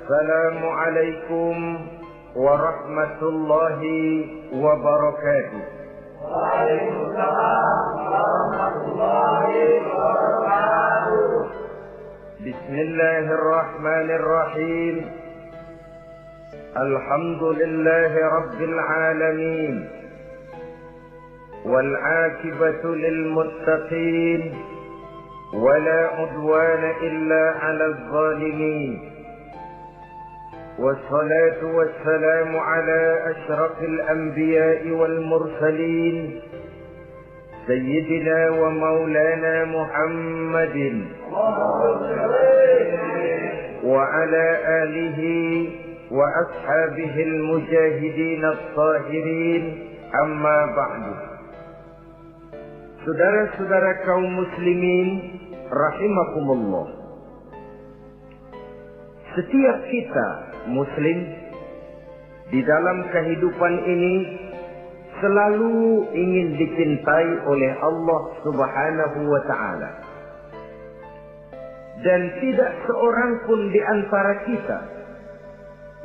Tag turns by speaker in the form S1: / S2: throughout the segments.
S1: Assalamualaikum warahmatullahi wabarakatuh.
S2: Waalaikumsalam warahmatullahi wabarakatuh.
S1: Bismillahirrahmanirrahim. Alhamdulillahi rabbil alamin. Wal 'aqibatu lil muttaqin. ولا عدوان إلا على الظالمين والصلاة والسلام على أشرف الأنبياء والمرسلين سيدنا ومولانا محمد وعلى آله وأصحابه المجاهدين الطاهرين أما بعد. Saudara-saudara kaum muslimin rahimakumullah. Setiap kita muslim di dalam kehidupan ini selalu ingin dicintai oleh Allah Subhanahu wa taala. Dan tidak seorang pun di antara kita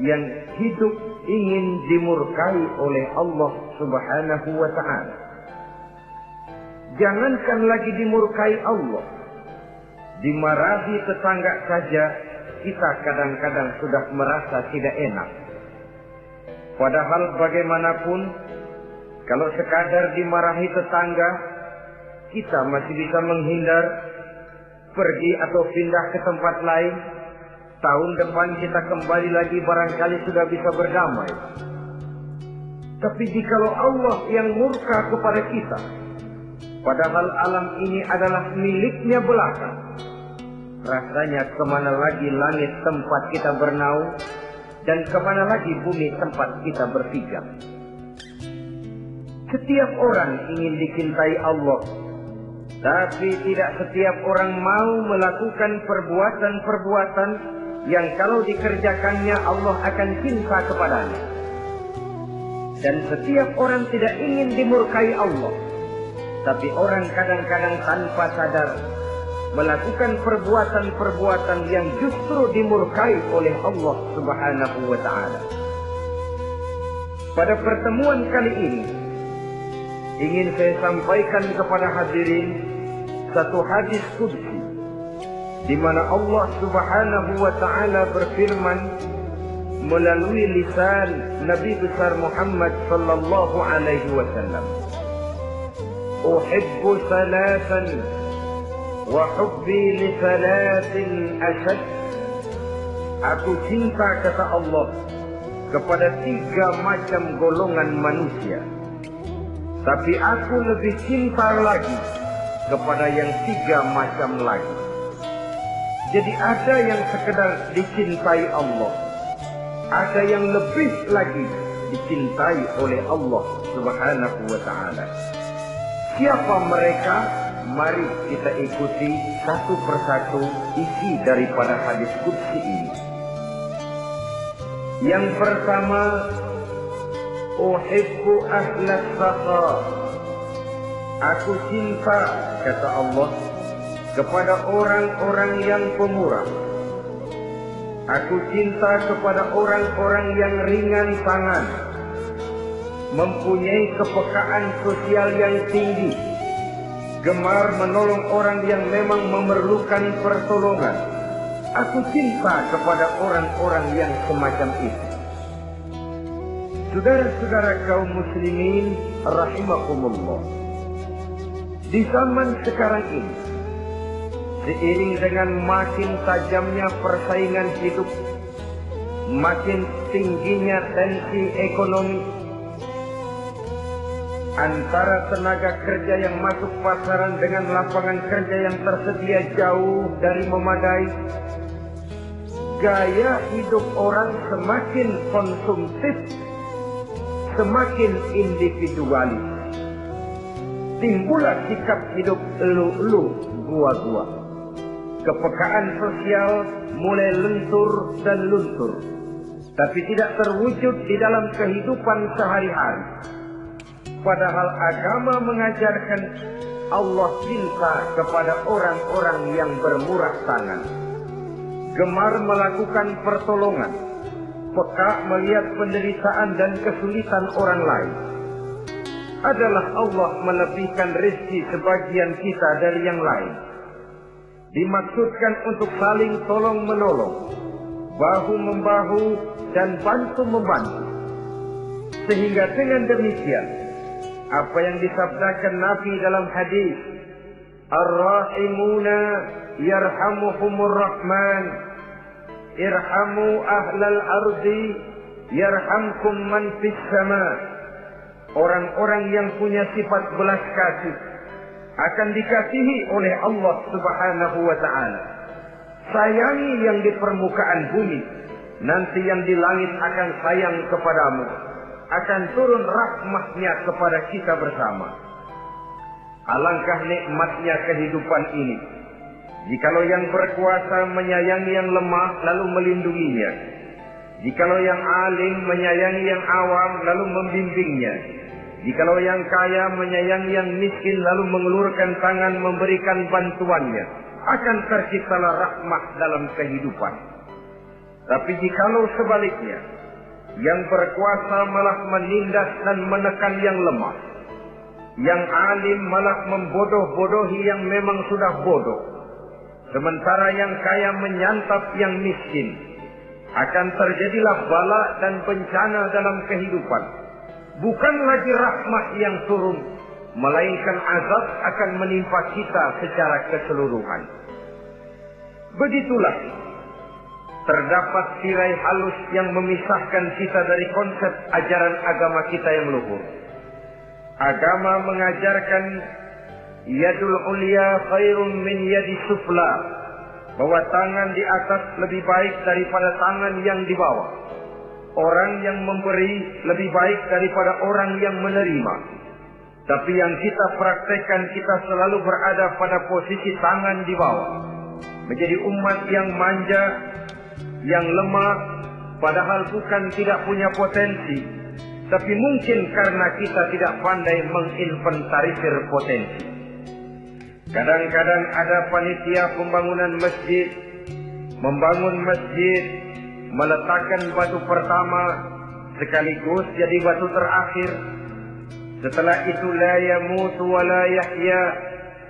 S1: yang hidup ingin dimurkai oleh Allah Subhanahu wa taala. Jangankan lagi dimurkai Allah, dimarahi tetangga saja kita kadang-kadang sudah merasa tidak enak. Padahal bagaimanapun, kalau sekadar dimarahi tetangga, kita masih bisa menghindar, pergi atau pindah ke tempat lain. Tahun depan kita kembali lagi, barangkali sudah bisa berdamai. Tapi jikalau Allah yang murka kepada kita, padahal alam ini adalah miliknya belaka, rasanya kemana lagi langit tempat kita bernaung, dan kemana lagi bumi tempat kita berpijak. Setiap orang ingin dicintai Allah, tapi tidak setiap orang mau melakukan perbuatan-perbuatan yang kalau dikerjakannya Allah akan cinta kepadanya. Dan setiap orang tidak ingin dimurkai Allah, tapi orang kadang-kadang tanpa sadar melakukan perbuatan-perbuatan yang justru dimurkai oleh Allah Subhanahu wa taala. Pada pertemuan kali ini ingin saya sampaikan kepada hadirin satu hadis qudsi di mana Allah Subhanahu wa taala berfirman melalui lisan Nabi besar Muhammad sallallahu alaihi wasallam. أحب ثلاثا وحبي لثلاث أشد. Aku cinta, kata Allah, kepada 3 macam golongan manusia, tapi aku lebih cinta lagi kepada yang 3 macam lagi. Jadi ada yang sekedar dicintai Allah, ada yang lebih lagi dicintai oleh Allah Subhanahu wa taala. Siapa mereka? Mari kita ikuti satu persatu isi daripada hadis qudsi ini. Yang pertama, uhibbu ahlas saqa. Aku cinta, kata Allah, kepada orang-orang yang pemurah. Aku cinta kepada orang-orang yang ringan tangan, mempunyai kepekaan sosial yang tinggi, gemar menolong orang yang memang memerlukan pertolongan. Aku cinta kepada orang-orang yang semacam itu. Saudara-saudara kaum muslimin rahimakumullah, di zaman sekarang ini, seiring dengan makin tajamnya persaingan hidup, makin tingginya tensi ekonomi, antara tenaga kerja yang masuk pasaran dengan lapangan kerja yang tersedia jauh dari memadai, gaya hidup orang semakin konsumtif, semakin individualis. Timbullah sikap hidup elu-elu, gua-gua. Kepekaan sosial mulai lentur dan luntur, tapi tidak terwujud di dalam kehidupan sehari-hari. Padahal agama mengajarkan Allah cinta kepada orang-orang yang bermurah tangan, gemar melakukan pertolongan, peka melihat penderitaan dan kesulitan orang lain. Adalah Allah melebihkan rezeki sebagian kita dari yang lain. Dimaksudkan untuk saling tolong menolong, bahu membahu dan bantu membantu. Sehingga dengan demikian, apa yang disabdakan Nabi dalam hadis, Ar-Rahimuna yarhamuhumur Rahman, irhamu ahlal ardi yarhamkum man fis sama. Orang-orang yang punya sifat belas kasih akan dikasihi oleh Allah Subhanahu wa ta'ala. Sayangi yang di permukaan bumi, nanti yang di langit akan sayang kepadamu. Akan turun rahmatnya kepada kita bersama. Alangkah nikmatnya kehidupan ini, jikalau yang berkuasa menyayangi yang lemah lalu melindunginya, jikalau yang alim menyayangi yang awam lalu membimbingnya, jikalau yang kaya menyayangi yang miskin lalu mengulurkan tangan memberikan bantuannya, akan terciptalah rahmat dalam kehidupan. Tapi jikalau sebaliknya, yang berkuasa malah menindas dan menekan yang lemah, yang alim malah membodoh-bodohi yang memang sudah bodoh, sementara yang kaya menyantap yang miskin, akan terjadilah bala dan bencana dalam kehidupan. Bukan lagi rahmat yang turun, melainkan azab akan menimpa kita secara keseluruhan. Begitulah, terdapat tirai halus yang memisahkan kita dari konsep ajaran agama kita yang luhur. Agama mengajarkan yadul ulya khairun min yadi sufla, bahwa tangan di atas lebih baik daripada tangan yang di bawah. Orang yang memberi lebih baik daripada orang yang menerima. Tapi yang kita praktekkan, kita selalu berada pada posisi tangan di bawah, menjadi umat yang manja, yang lemah, padahal bukan tidak punya potensi, tapi mungkin karena kita tidak pandai menginventarisir potensi. Kadang-kadang ada panitia pembangunan masjid, membangun masjid, meletakkan batu pertama sekaligus jadi batu terakhir. Setelah itu la yamutu wa la yahya,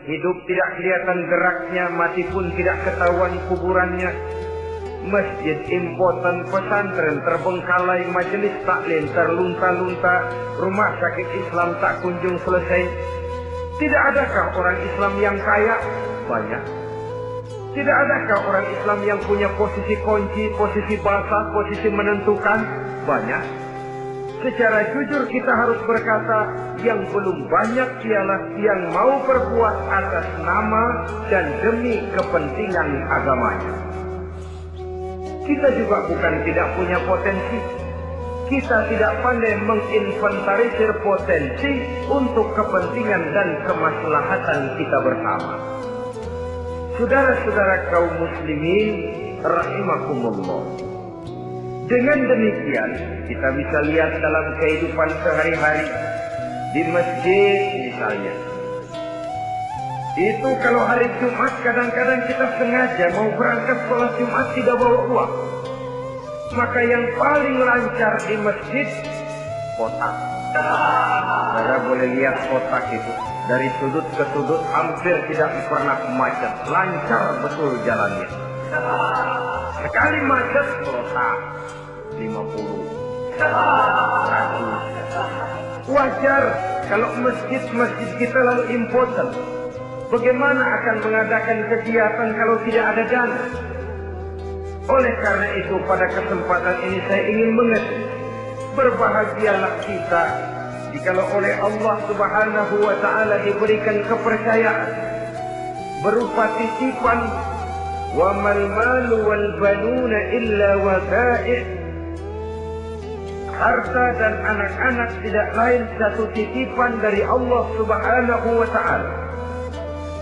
S1: hidup tidak kelihatan geraknya, mati pun tidak ketahuan kuburannya. Masjid impoten, pesantren terbengkalai, majelis taklim terlunta-lunta, rumah sakit Islam tak kunjung selesai. Tidak adakah orang Islam yang kaya? Banyak. Tidak adakah orang Islam yang punya posisi kunci, posisi basah, posisi menentukan? Banyak. Secara jujur kita harus berkata, yang belum banyak ialah yang mau berbuat atas nama dan demi kepentingan agamanya. Kita juga bukan tidak punya potensi. Kita tidak pandai menginventarisir potensi untuk kepentingan dan kemaslahatan kita bersama. Saudara-saudara kaum muslimin rahimakumullah. Dengan demikian, kita bisa lihat dalam kehidupan sehari-hari di masjid misalnya. Itu kalau hari Jumat kadang-kadang kita sengaja mau berangkat sholat Jumat tidak bawa uang. Maka yang paling lancar di masjid, kotak. Saudara boleh lihat kotak itu. Dari sudut ke sudut hampir tidak pernah macet. Lancar betul jalannya. Sekali macet, kotak. 50. 100. Wajar kalau masjid-masjid kita lalu impoten. Bagaimana akan mengadakan kegiatan kalau tidak ada dana? Oleh karena itu pada kesempatan ini saya ingin mengetik, berbahagialah kita jikalau oleh Allah Subhanahu wa ta'ala diberikan kepercayaan berupa titipan, wa mal malu wal banuna illa wada'i'. Harta dan anak-anak tidak lain satu titipan dari Allah Subhanahu wa ta'ala.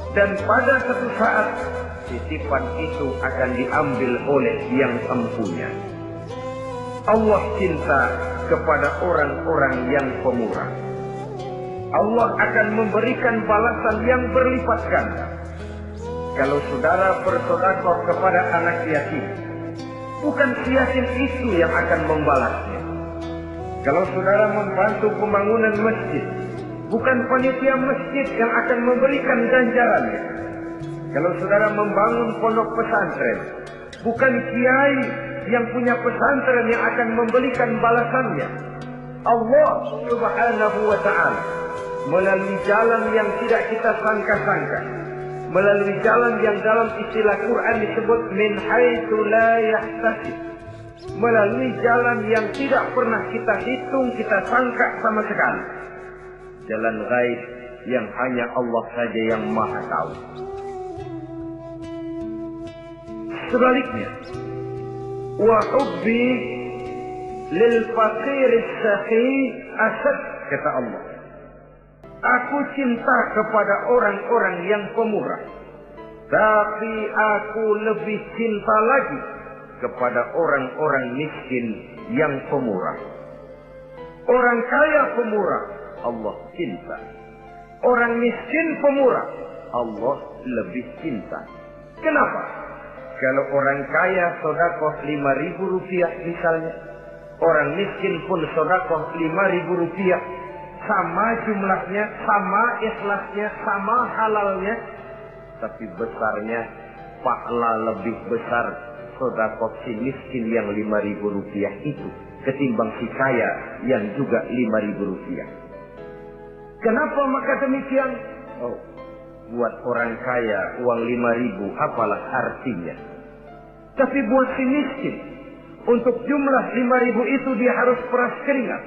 S1: Dan pada satu saat titipan itu akan diambil oleh yang empunya. Allah cinta kepada orang-orang yang pemurah. Allah akan memberikan balasan yang berlipat ganda. kalau saudara bersedekah kepada anak yatim, bukan si yatim itu yang akan membalasnya. Kalau saudara membantu pembangunan masjid, bukan panitia masjid yang akan memberikan ganjarannya. Kalau saudara membangun pondok pesantren, bukan kiai yang punya pesantren yang akan memberikan balasannya. Allah Subhanahu wa ta'ala melalui jalan yang tidak kita sangka-sangka, melalui jalan yang dalam istilah Quran disebut min haitsu la yahtasib, melalui jalan yang tidak pernah kita hitung, kita sangka sama sekali, jalan gaib yang hanya Allah saja yang maha tahu. Sebaliknya, wa hubbi lil faqir as-sakhi asad, kata Allah, aku cinta kepada orang-orang yang pemurah, tapi aku lebih cinta lagi kepada orang-orang miskin yang pemurah. Orang kaya pemurah, Allah cinta. Orang miskin pemurah, Allah lebih cinta. Kenapa? Kalau orang kaya sedekah 5.000 rupiah misalnya, orang miskin pun sedekah 5.000 rupiah, sama jumlahnya, sama ikhlasnya, sama halalnya, tapi besarnya pahala lebih besar sedekah si miskin yang 5.000 rupiah itu ketimbang si kaya yang juga 5.000 rupiah. Kenapa maka demikian? Oh, buat orang kaya uang 5.000 apalah artinya. Tapi buat si miskin, untuk jumlah 5.000 itu dia harus peras keringat,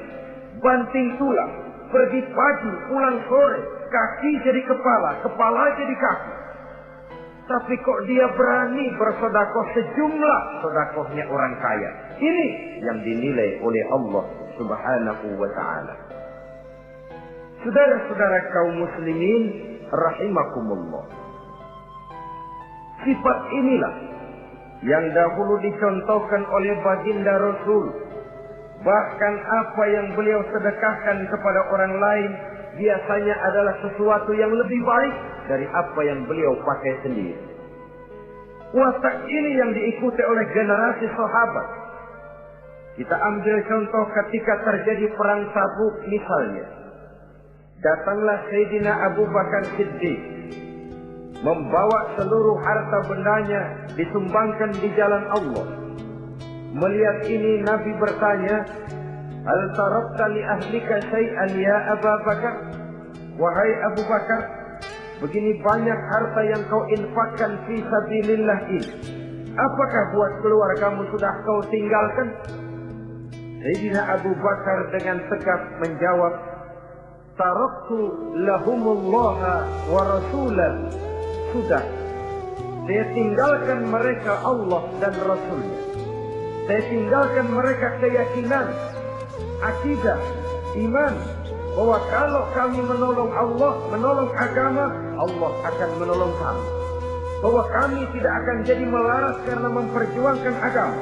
S1: banting tulang, pergi pagi, pulang sore, kaki jadi kepala, kepala jadi kaki. Tapi kok dia berani bersedekah sejumlah sedekahnya orang kaya. Ini yang dinilai oleh Allah Subhanahu wa ta'ala. Saudara-saudara kaum muslimin rahimakumullah, sifat inilah yang dahulu dicontohkan oleh baginda Rasul. Bahkan apa yang beliau sedekahkan kepada orang lain biasanya adalah sesuatu yang lebih baik dari apa yang beliau pakai sendiri. Watak ini yang diikuti oleh generasi sahabat. Kita ambil contoh ketika terjadi perang Tabuk misalnya. Datanglah Sayyidina Abu Bakar Siddiq, membawa seluruh harta bendanya disumbangkan di jalan Allah. Melihat ini Nabi bertanya, hal tarakta li ahlika syai'an ya Abu Bakar? Wahai Abu Bakar, begini banyak harta yang kau infakkan fi sabilillah ini, apakah buat keluargamu sudah kau tinggalkan? Sayyidina Abu Bakar dengan tegas menjawab, taraktu lahumullaha wa rasulah. Sudah, saya tinggalkan mereka Allah dan Rasulnya. Saya tinggalkan mereka keyakinan, akidah, iman, bahwa kalau kami menolong Allah, menolong agama, Allah akan menolong kami. Bahwa kami tidak akan jadi melarat karena memperjuangkan agama.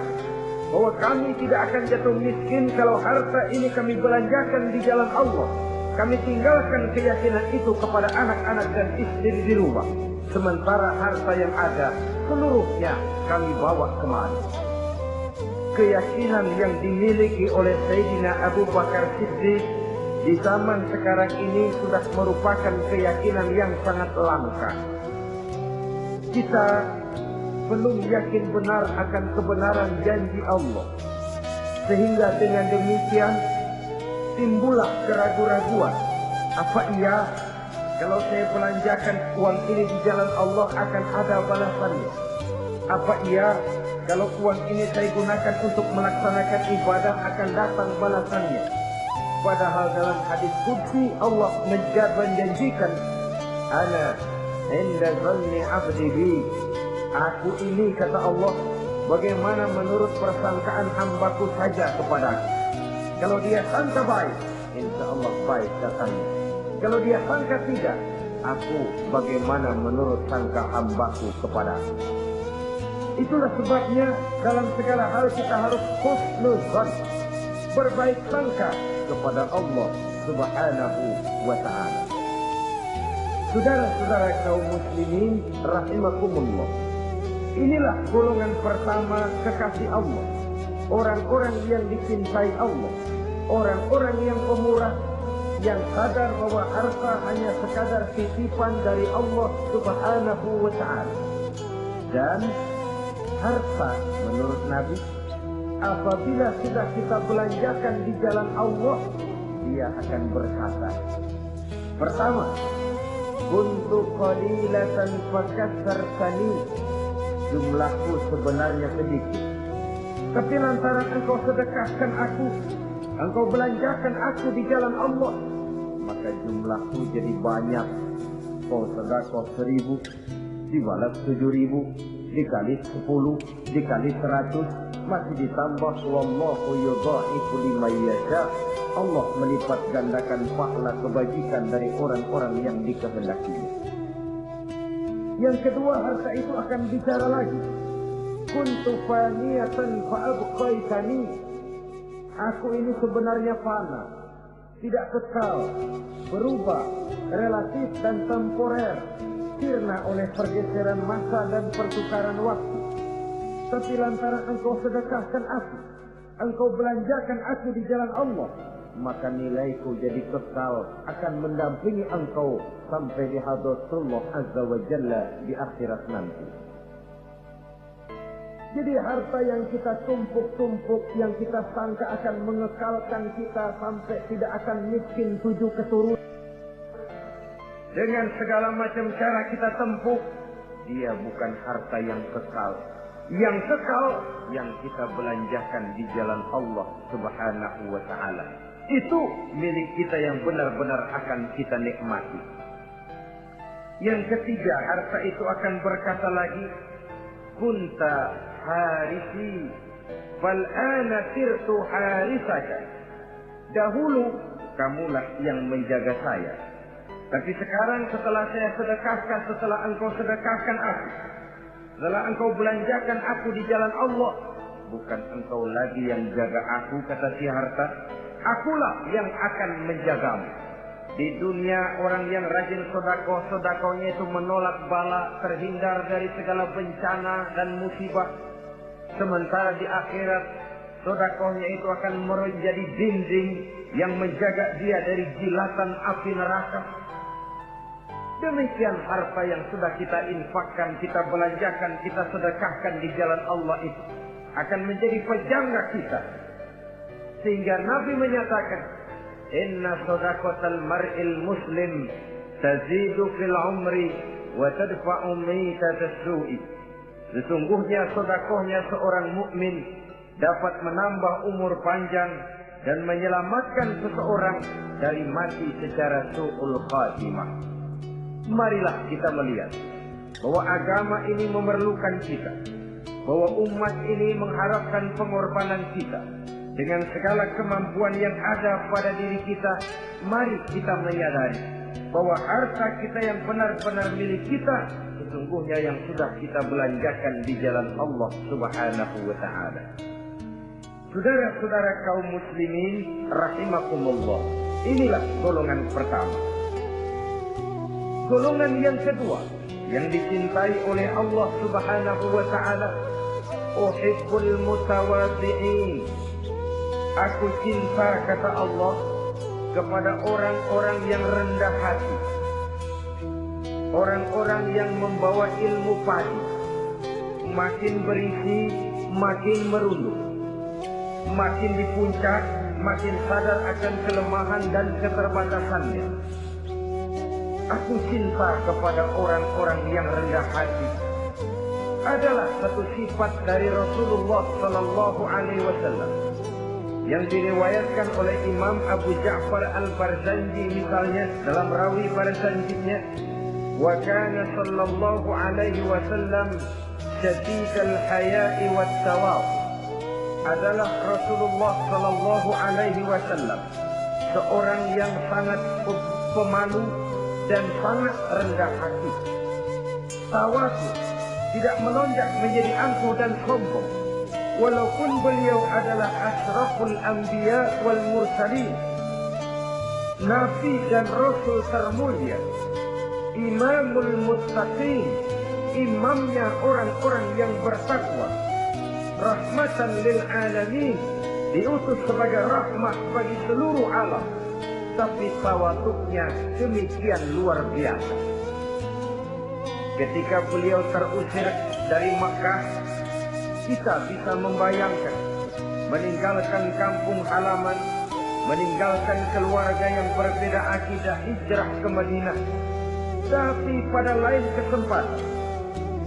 S1: Bahwa kami tidak akan jatuh miskin kalau harta ini kami belanjakan di jalan Allah. Kami tinggalkan keyakinan itu kepada anak-anak dan istri di rumah. Sementara harta yang ada seluruhnya kami bawa kemari. Keyakinan yang dimiliki oleh Sayyidina Abu Bakar Siddiq di zaman sekarang ini sudah merupakan keyakinan yang sangat langka. Kita belum yakin benar akan kebenaran janji Allah, sehingga dengan demikian timbullah keraguan-raguan. Apa iya kalau saya belanjakan uang ini di jalan Allah akan ada balasannya? Apa iya kalau uang ini saya gunakan untuk melaksanakan ibadah akan datang balasannya? Padahal dalam hadis qudsi Allah menjanjikan, ana inda dhanni abdi bi. Aku ini, kata Allah, bagaimana menurut persangkaan hambaku saja kepadaku. Kalau dia sangka baik, insya Allah baik datangnya. Kalau dia sangka tidak, aku bagaimana menurut sangka hambaku kepadaku. Itulah sebabnya dalam segala hal kita harus husnuzan, berbaik sangka kepada Allah Subhanahu wa ta'ala. Saudara-saudara kaum muslimin rahimakumullah. Inilah golongan pertama kekasih Allah. Orang-orang yang dicintai Allah. Orang-orang yang pemurah, yang sadar bahwa harta hanya sekadar titipan dari Allah Subhanahu wa ta'ala. Dan harta menurut Nabi, apabila sudah kita belanjakan di jalan Allah, dia akan berkata, pertama, kuntu qalilatan fakatsartani, jumlahku sebenarnya sedikit, tapi lantaran engkau sedekahkan aku, engkau belanjakan aku di jalan Allah, maka jumlahku jadi banyak. Kau sedekah 1.000, dibalas 7.000, dikali 10, dikali 100, masih ditambah wallahu yudha'ifu liman yasha. Allah melipat gandakan pahala kebajikan dari orang-orang yang dikehendakinya. Yang kedua, harta itu akan bicara lagi. Kuntu faniyatan fa'abqaitani. Aku ini sebenarnya fana, tidak kekal, berubah, relatif dan temporer, sirna oleh pergeseran masa dan pertukaran waktu. Tapi lantaran engkau sedekahkan aku, engkau belanjakan aku di jalan Allah, maka nilaiku jadi kekal, akan mendampingi engkau sampai di hadratullah azza wa jalla di akhirat nanti. Jadi harta yang kita tumpuk-tumpuk, yang kita sangka akan mengekalkan kita sampai tidak akan miskin 7 keturunan, dengan segala macam cara kita tempuh, dia bukan harta yang kekal. Yang kekal, yang kita belanjakan di jalan Allah Subhanahu wa ta'ala. Itu milik kita yang benar-benar akan kita nikmati. Yang ketiga, harta itu akan berkata lagi, kunta harisi fal ana sirtu harisaka. Dahulu kamulah yang menjaga saya, tapi sekarang setelah saya sedekahkan, setelah engkau sedekahkan aku, setelah engkau belanjakan aku di jalan Allah, bukan engkau lagi yang jaga aku, kata si harta, akulah yang akan menjagamu. Di dunia orang yang rajin sedekah, sedekahnya itu menolak bala, terhindar dari segala bencana dan musibah. Sementara di akhirat, sedekahnya itu akan menjadi dinding yang menjaga dia dari jilatan api neraka. Demikian harta yang sudah kita infakkan, kita belanjakan, kita sedekahkan di jalan Allah itu akan menjadi pejangga kita. Sehingga Nabi menyatakan, inna sadaqatal mar'il muslim tazidu fil umri wa tadfa'u maitatas su'i. Sesungguhnya sedekahnya seorang mukmin dapat menambah umur panjang dan menyelamatkan seseorang dari mati secara su'ul khatimah. Marilah kita melihat bahwa agama ini memerlukan kita, bahwa umat ini mengharapkan pengorbanan kita. Dengan segala kemampuan yang ada pada diri kita, mari kita menyadari bahwa harta kita yang benar-benar milik kita, sesungguhnya yang sudah kita belanjakan di jalan Allah Subhanahu wa ta'ala. Saudara-saudara kaum muslimin rahimakumullah, inilah golongan pertama. Golongan yang kedua, yang dicintai oleh Allah Subhanahu wa ta'ala, uhibbul mutawadhi'in. Aku cinta, kata Allah, kepada orang-orang yang rendah hati, orang-orang yang membawa ilmu padi, makin berisi makin merunduk, makin di puncak makin sadar akan kelemahan dan keterbatasannya. Aku cinta kepada orang-orang yang rendah hati. Adalah satu sifat dari Rasulullah Sallallahu Alaihi Wasallam yang diriwayatkan oleh Imam Abu Ja'far Al-Barzanji misalnya dalam rawi Barzanjinya, wa kana sallallahu alaihi wasallam syadidal haya'i wat tawab. Adalah Rasulullah Sallallahu Alaihi Wasallam seorang yang sangat pemalu dan sangat rendah hati. Tawadu, tidak melonjak menjadi angkuh dan sombong. Walaupun beliau adalah asraful anbiya wal mursalin, nabi dan rasul termulia, imamul muttaqin, imamnya orang-orang yang bertakwa, rahmatan lil alamin, diutus sebagai rahmat bagi seluruh alam. Tapi tawaduknya demikian luar biasa. Ketika beliau terusir dari Makkah, kita bisa membayangkan meninggalkan kampung halaman, meninggalkan keluarga yang berbeda akidah, hijrah ke Madinah. Tapi pada lain kesempatan,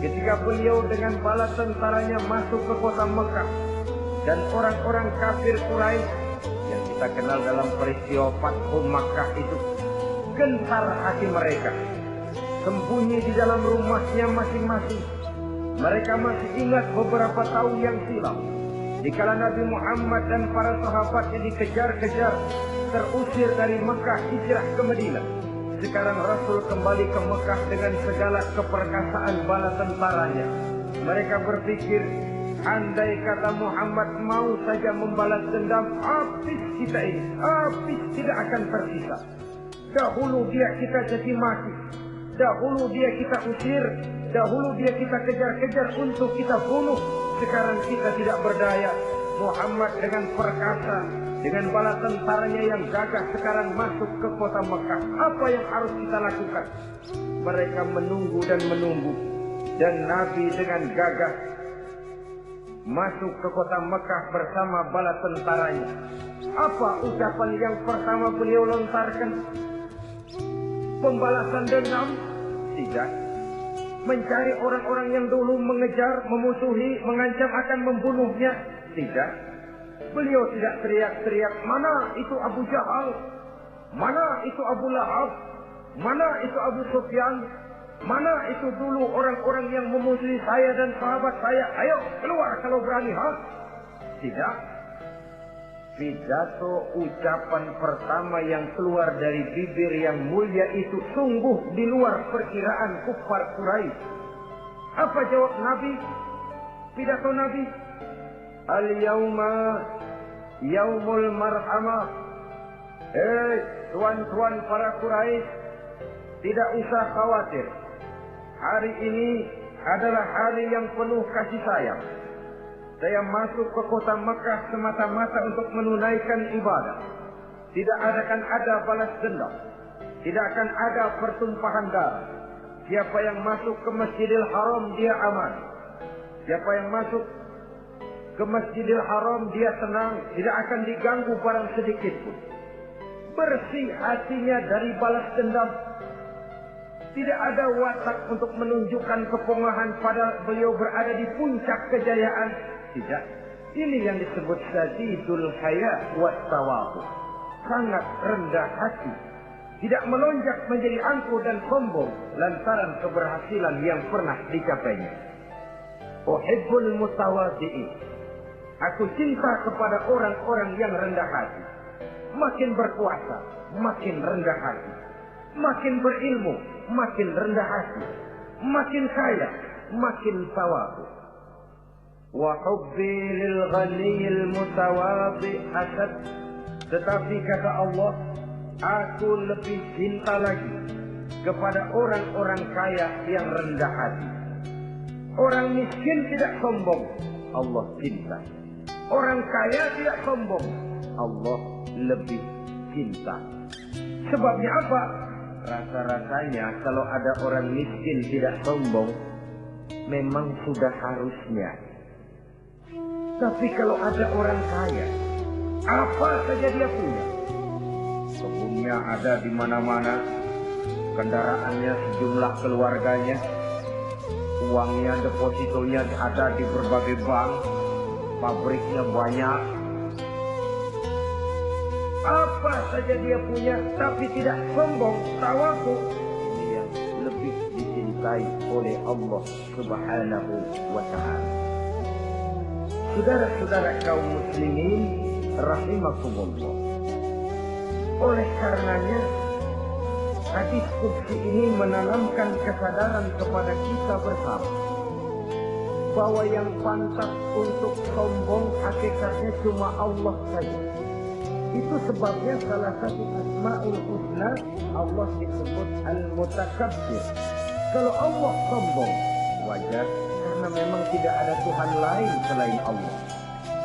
S1: ketika beliau dengan bala tentaranya masuk ke kota Mekah, dan orang-orang kafir Quraisy yang kita kenal dalam peristiwa Fathu Makkah itu gentar hati mereka, sembunyi di dalam rumahnya masing-masing. Mereka masih ingat beberapa tahun yang silam, dikala Nabi Muhammad dan para sahabatnya dikejar-kejar, terusir dari Mekah hijrah ke Madinah. Sekarang Rasul kembali ke Mekah dengan segala keperkasaan bala tentaranya. Mereka berpikir, andai kata Muhammad mau saja membalas dendam, habis kita ini, habis tidak akan tersisa. Dahulu dia kita caci maki, dahulu dia kita usir, dahulu dia kita kejar-kejar untuk kita bunuh. Sekarang kita tidak berdaya. Muhammad dengan perkasa, dengan bala tentaranya yang gagah sekarang masuk ke kota Mekah. Apa yang harus kita lakukan? Mereka menunggu dan menunggu. Dan Nabi dengan gagah masuk ke kota Mekah bersama bala tentaranya. Apa ucapan yang pertama beliau lontarkan? Pembalasan dendam? Tidak. Mencari orang-orang yang dulu mengejar, memusuhi, mengancam akan membunuhnya? Tidak. Beliau tidak teriak-teriak, mana itu Abu Jahal, mana itu Abu Lahab, mana itu Abu Sufyan, mana itu dulu orang-orang yang memusuhi saya dan sahabat saya, ayo keluar kalau berani, ha? Tidak. Pidato ucapan pertama yang keluar dari bibir yang mulia itu sungguh di luar perkiraan kufar Quraisy. Apa jawab Nabi? Pidato Nabi, al-yawma yaumul marhamah. Tuan-tuan para Quraisy, tidak usah khawatir. Hari ini adalah hari yang penuh kasih sayang. Saya masuk ke kota Mekah semata-mata untuk menunaikan ibadah. Tidak akan ada balas dendam. Tidak akan ada pertumpahan darah. Siapa yang masuk ke Masjidil Haram dia aman. Siapa yang masuk ke Masjidil Haram dia tenang, tidak akan diganggu barang sedikit pun. Bersih hatinya dari balas dendam. Tidak ada watak untuk menunjukkan kepongahan pada beliau berada di puncak kejayaan. Tidak. Ini yang disebut sadidul haya wa tawadhu. Sangat rendah hati. Tidak melonjak menjadi angkuh dan sombong lantaran keberhasilan yang pernah dicapainya. Uhibbul mutawadhi'in. Aku cinta kepada orang-orang yang rendah hati. Makin berkuasa, makin rendah hati. Makin berilmu, makin rendah hati. Makin kaya, makin tawadhu. Wa hubbi lil ghaniyil mutawadhi asad. Tetapi kata Allah, aku lebih cinta lagi kepada orang-orang kaya yang rendah hati. Orang miskin tidak sombong, Allah cinta. Orang kaya tidak sombong, Allah lebih cinta. Sebabnya apa? Rasa-rasanya kalau ada orang miskin tidak sombong, memang sudah harusnya. Tapi kalau ada orang kaya, apa saja dia punya. Kebunnya ada di mana-mana, kendaraannya sejumlah keluarganya, uangnya, depositonya ada di berbagai bank, pabriknya banyak. Apa saja dia punya, tapi tidak sombong, tawadhu. Ini yang lebih dicintai oleh Allah Subhanahu wa Ta'ala. Saudara-saudara kaum muslimin rahimakumullah. Oleh karenanya, hadis qudsi ini menanamkan kesadaran kepada kita bersama bahwa yang pantas untuk sombong hakikatnya cuma Allah saja. Itu sebabnya salah satu Asmaul Husna Allah disebut Al-Mutakabbir. Kalau Allah sombong, wajar, karena memang tidak ada Tuhan lain selain Allah.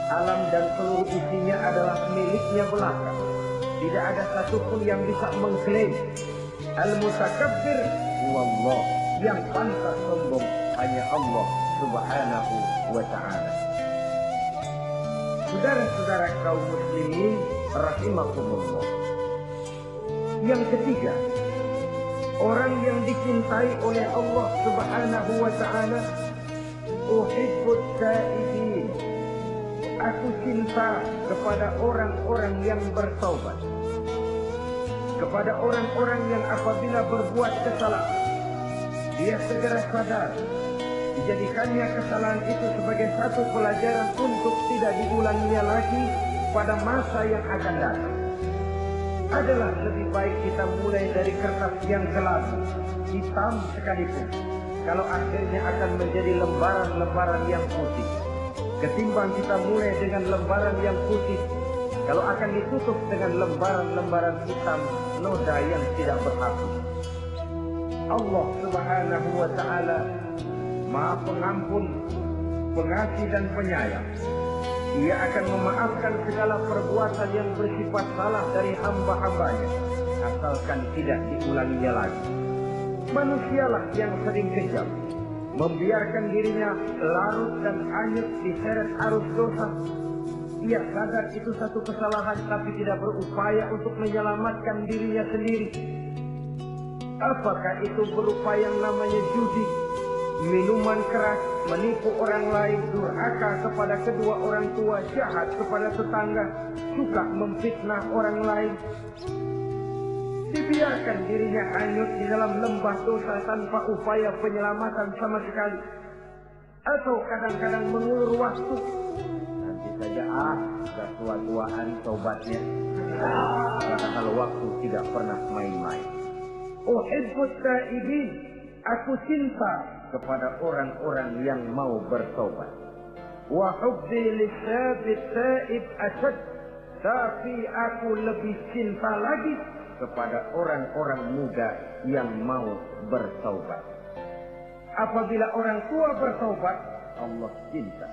S1: Alam dan seluruh isinya adalah miliknya belaka. Tidak ada satupun yang bisa mengklaim. Al-Mutakabbir wallah, yang pantas sombong hanya Allah Subhanahu wa ta'ala. Saudara-saudara kaum muslimin rahimakumullah. Yang ketiga, orang yang dicintai oleh Allah Subhanahu wa ta'ala, uhibbut taibin. Aku cinta kepada orang-orang yang bertaubat, kepada orang-orang yang apabila berbuat kesalahan dia segera sadar, dijadikannya kesalahan itu sebagai satu pelajaran untuk tidak diulanginya lagi pada masa yang akan datang. Adalah lebih baik kita mulai dari kertas yang kelabu, hitam sekalipun, kalau akhirnya akan menjadi lembaran-lembaran yang putih, ketimbang kita mulai dengan lembaran yang putih, kalau akan ditutup dengan lembaran-lembaran hitam, noda yang tidak berhapus. Allah Subhanahu wa ta'ala Maha Pengampun, Pengasih dan Penyayang. Ia akan memaafkan segala perbuatan yang bersifat salah dari hamba-hambanya, asalkan tidak diulanginya lagi. Manusialah yang sering kejam, membiarkan dirinya larut dan hanyut diseret arus dosa. Ia sadar itu satu kesalahan, tapi tidak berupaya untuk menyelamatkan dirinya sendiri. Apakah itu berupa yang namanya judi, minuman keras, menipu orang lain, durhaka kepada kedua orang tua, jahat kepada tetangga, suka memfitnah orang lain. Dibiarkan dirinya hanyut di dalam lembah dosa tanpa upaya penyelamatan sama sekali. Atau kadang-kadang mengulur waktu. Nanti saja sudah tua-tuaan taubatnya. Padahal waktu tidak pernah main-main. Uhibbut taibin. Aku cinta kepada orang-orang yang mau bertobat. Wa hubbi lisabit taib asad. Tapi aku lebih cinta lagi kepada orang-orang muda yang mau bertaubat. Apabila orang tua bertaubat, Allah cinta.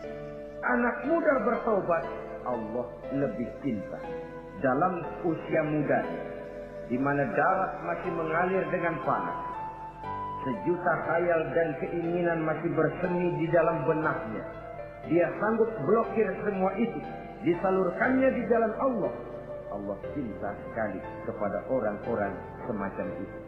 S1: Anak muda bertaubat, Allah lebih cinta. Dalam usia mudanya, di mana darah masih mengalir dengan panas, sejuta khayal dan keinginan masih bersemi di dalam benaknya, dia sanggup blokir semua itu, disalurkannya di jalan Allah. Allah cinta sekali kepada orang-orang semacam itu.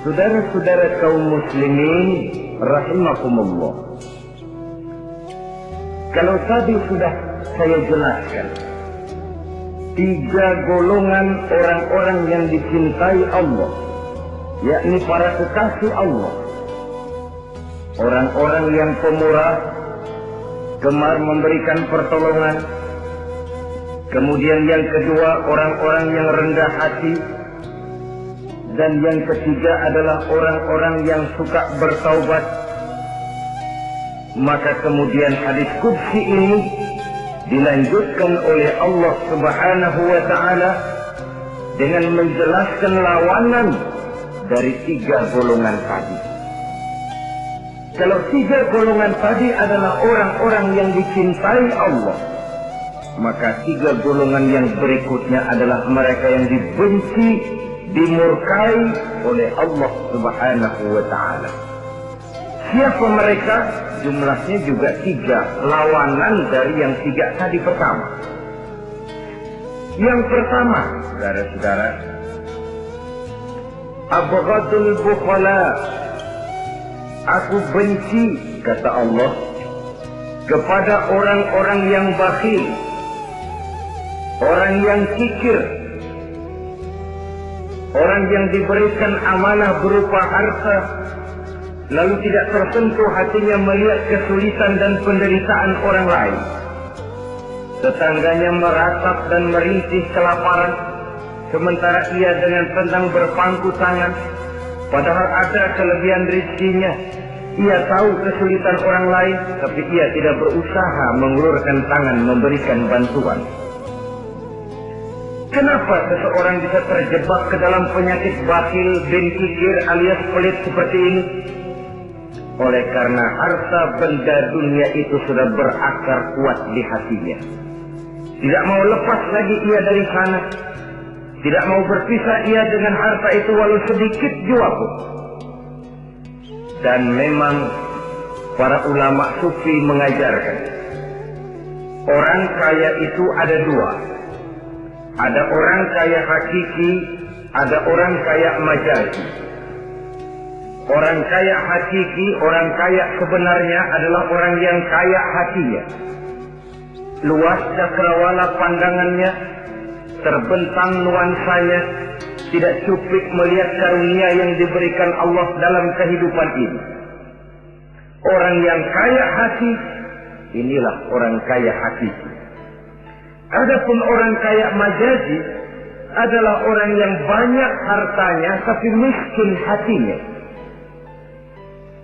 S1: Saudara-saudara kaum muslimin rahimakumullah. Kalau tadi sudah saya jelaskan 3 golongan orang-orang yang dicintai Allah, yakni para kekasih Allah. Orang-orang yang pemurah, gemar memberikan pertolongan. Kemudian yang kedua, orang-orang yang rendah hati. Dan yang ketiga adalah orang-orang yang suka bertaubat. Maka kemudian hadis qudsi ini dilanjutkan oleh Allah Subhanahu wa ta'ala dengan menjelaskan lawanan dari 3 golongan tadi. Kalau 3 golongan tadi adalah orang-orang yang dicintai Allah, maka 3 golongan yang berikutnya adalah mereka yang dibenci, dimurkai oleh Allah Subhanahu wa ta'ala. Siapa mereka? Jumlahnya juga 3, lawanan dari yang 3 tadi pertama. Yang pertama, saudara-saudara, abghadul bukhala. Aku benci, kata Allah, kepada orang-orang yang bakhil, orang yang kikir, orang yang diberikan amanah berupa harta, lalu tidak tersentuh hatinya melihat kesulitan dan penderitaan orang lain. Tetangganya meratap dan merintih kelaparan, sementara ia dengan tenang berpangku tangan. Padahal ada kelebihan rezekinya. Ia tahu kesulitan orang lain, tapi ia tidak berusaha mengulurkan tangan memberikan bantuan. Kenapa seseorang bisa terjebak ke dalam penyakit bakhil bin kikir alias pelit seperti ini? Oleh karena harta benda dunia itu sudah berakar kuat di hatinya. Tidak mau lepas lagi ia dari sana. Tidak mau berpisah ia dengan harta itu walau sedikit jua pun. Dan memang para ulama sufi mengajarkan, orang kaya itu ada 2. Ada orang kaya hakiki, ada orang kaya majazi. Orang kaya hakiki, orang kaya sebenarnya adalah orang yang kaya hatinya. Luas cakrawala pandangannya, terbentang nuansanya, tidak cuplik melihat karunia yang diberikan Allah dalam kehidupan ini. Orang yang kaya hati, inilah orang kaya hakiki. Adapun orang kaya majazi adalah orang yang banyak hartanya tapi miskin hatinya.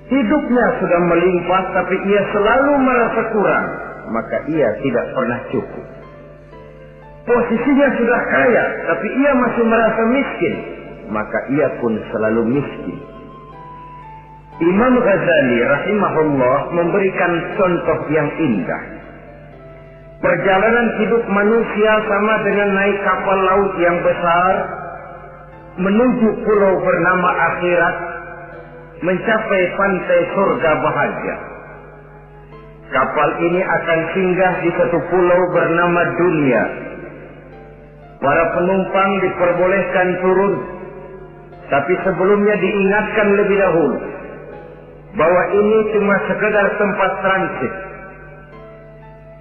S1: Hidupnya sudah melimpah tapi ia selalu merasa kurang, maka ia tidak pernah cukup. Posisinya sudah kaya tapi ia masih merasa miskin, maka ia pun selalu miskin. Imam Ghazali rahimahullah memberikan contoh yang indah. Perjalanan hidup manusia sama dengan naik kapal laut yang besar menuju pulau bernama akhirat, mencapai pantai surga bahagia. Kapal ini akan singgah di satu pulau bernama dunia. Para penumpang diperbolehkan turun, tapi sebelumnya diingatkan lebih dahulu bahwa ini cuma sekedar tempat transit.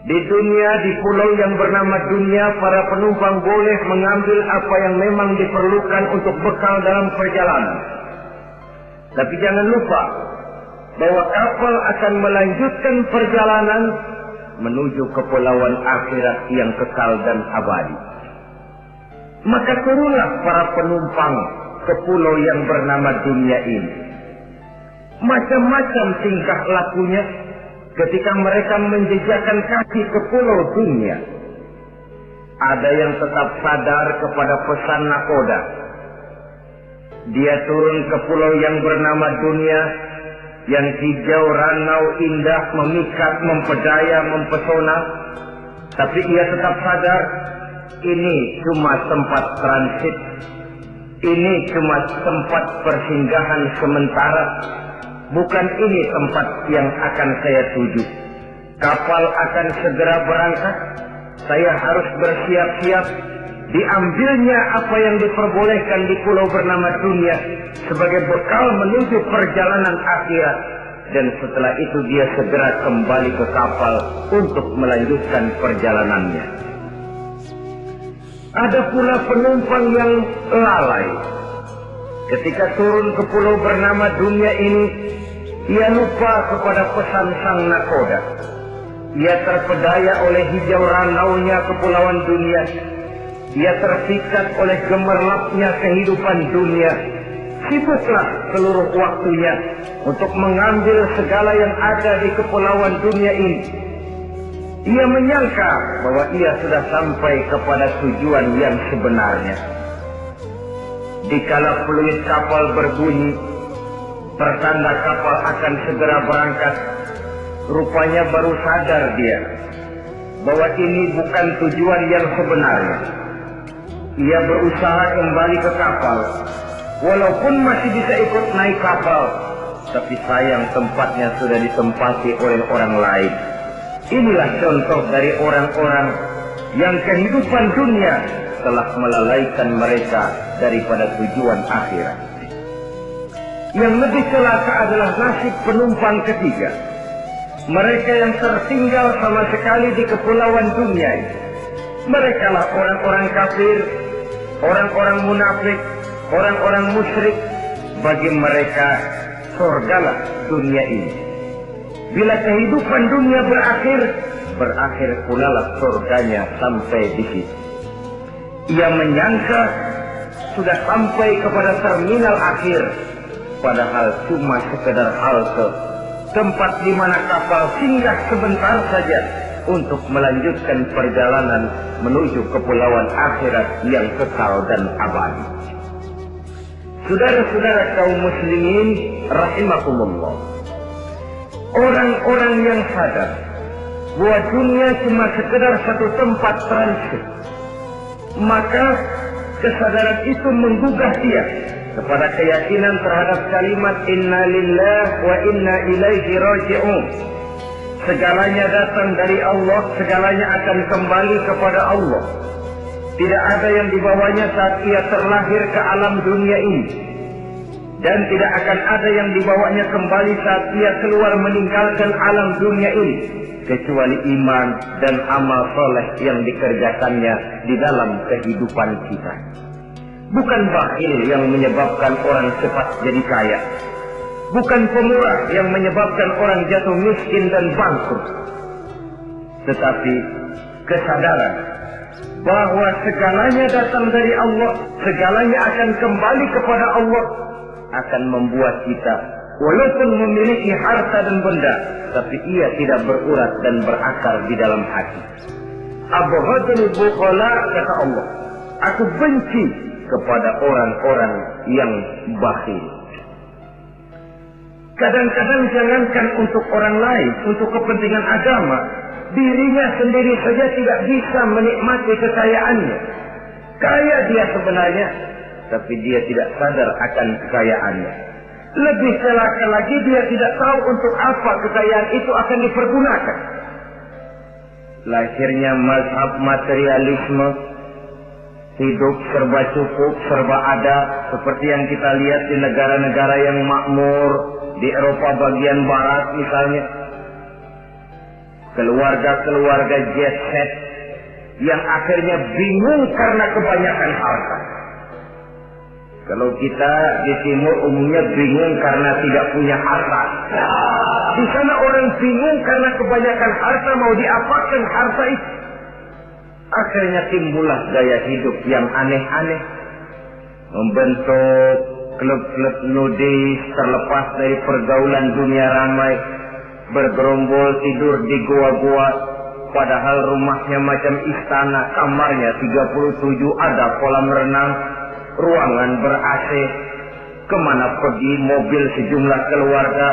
S1: Di dunia, di pulau yang bernama dunia, para penumpang boleh mengambil apa yang memang diperlukan untuk bekal dalam perjalanan. Tapi jangan lupa bahwa kapal akan melanjutkan perjalanan menuju kepulauan akhirat yang kekal dan abadi. Maka turunlah para penumpang ke pulau yang bernama dunia ini. Macam-macam tingkah lakunya ketika mereka menjejakkan kaki ke pulau dunia. Ada yang tetap sadar kepada pesan nakoda. Dia turun ke pulau yang bernama dunia, yang hijau, ranau, indah, memikat, mempedaya, mempesona. Tapi ia tetap sadar, ini cuma tempat transit. Ini cuma tempat persinggahan sementara. Bukan ini tempat yang akan saya tuju. Kapal akan segera berangkat. Saya harus bersiap-siap. diambilnya apa yang diperbolehkan di pulau bernama dunia sebagai bekal menuju perjalanan akhirat, dan setelah itu dia segera kembali ke kapal untuk melanjutkan perjalanannya. Ada pula penumpang yang lalai. Ketika turun ke pulau bernama dunia ini, ia lupa kepada pesan sang nakoda. Ia terpedaya oleh hijau ranaunya kepulauan dunia. Ia tersikat oleh gemerlapnya kehidupan dunia. Sibuklah seluruh waktunya untuk mengambil segala yang ada di kepulauan dunia ini. Ia menyangka bahwa ia sudah sampai kepada tujuan yang sebenarnya. Dikala peluit kapal berbunyi, pertanda kapal akan segera berangkat, rupanya baru sadar dia bahwa ini bukan tujuan yang sebenarnya. Ia berusaha kembali ke kapal, walaupun masih bisa ikut naik kapal, tapi sayang tempatnya sudah ditempati oleh orang lain. Inilah contoh dari orang-orang yang kehidupan dunia telah melalaikan mereka daripada tujuan akhirat. Yang lebih celaka adalah nasib penumpang ketiga. Mereka yang tertinggal sama sekali di kepulauan dunia ini. Mereka lah orang-orang kafir, orang-orang munafik, orang-orang musyrik. Bagi mereka surgalah dunia ini. Bila kehidupan dunia berakhir pula lah surganya sampai di situ. Ia menyangka sudah sampai kepada terminal akhir, padahal cuma sekedar halte, tempat di mana kapal singgah sebentar saja untuk melanjutkan perjalanan menuju kepulauan akhirat yang kekal dan abadi. Saudara-saudara kaum muslimin rahimakumullah, orang-orang yang sadar bahwa dunia cuma sekedar satu tempat transit, maka kesadaran itu menggugah dia kepada keyakinan terhadap kalimat inna lillah wa inna ilaihi raji'un. Segalanya datang dari Allah, segalanya akan kembali kepada Allah. Tidak ada yang dibawanya saat ia terlahir ke alam dunia ini, dan tidak akan ada yang dibawanya kembali saat ia keluar meninggalkan alam dunia ini, kecuali iman dan amal soleh yang dikerjakannya di dalam kehidupan kita. Bukan bakhil yang menyebabkan orang cepat jadi kaya. Bukan pemurah yang menyebabkan orang jatuh miskin dan bangkrut. Tetapi kesadaran bahwa segalanya datang dari Allah, segalanya akan kembali kepada Allah, akan membuat kita walaupun memiliki harta dan benda, tapi ia tidak berurat dan berakar di dalam hati. Abghadul bukhala, kata Allah, aku benci kepada orang-orang yang bakhil. Kadang-kadang jangankan untuk orang lain, untuk kepentingan agama, dirinya sendiri saja tidak bisa menikmati kekayaannya. Kaya dia sebenarnya, tapi dia tidak sadar akan kekayaannya. Lebih celaka lagi, dia tidak tahu untuk apa kekayaan itu akan dipergunakan. Lahirnya mazhab materialisme, hidup serba cukup, serba ada, seperti yang kita lihat di negara-negara yang makmur, di Eropa bagian barat misalnya. Keluarga-keluarga jet set yang akhirnya bingung karena kebanyakan harta. Kalau kita di timur umumnya bingung karena tidak punya harta. Di sana orang bingung karena kebanyakan harta, mau diapakan harta itu. Akhirnya timbullah gaya hidup yang aneh-aneh, membentuk klub-klub nudis terlepas dari pergaulan dunia ramai, bergerombol tidur di goa-goa, padahal rumahnya macam istana, kamarnya 37, ada kolam renang, ruangan ber-AC, kemana pergi mobil sejumlah keluarga,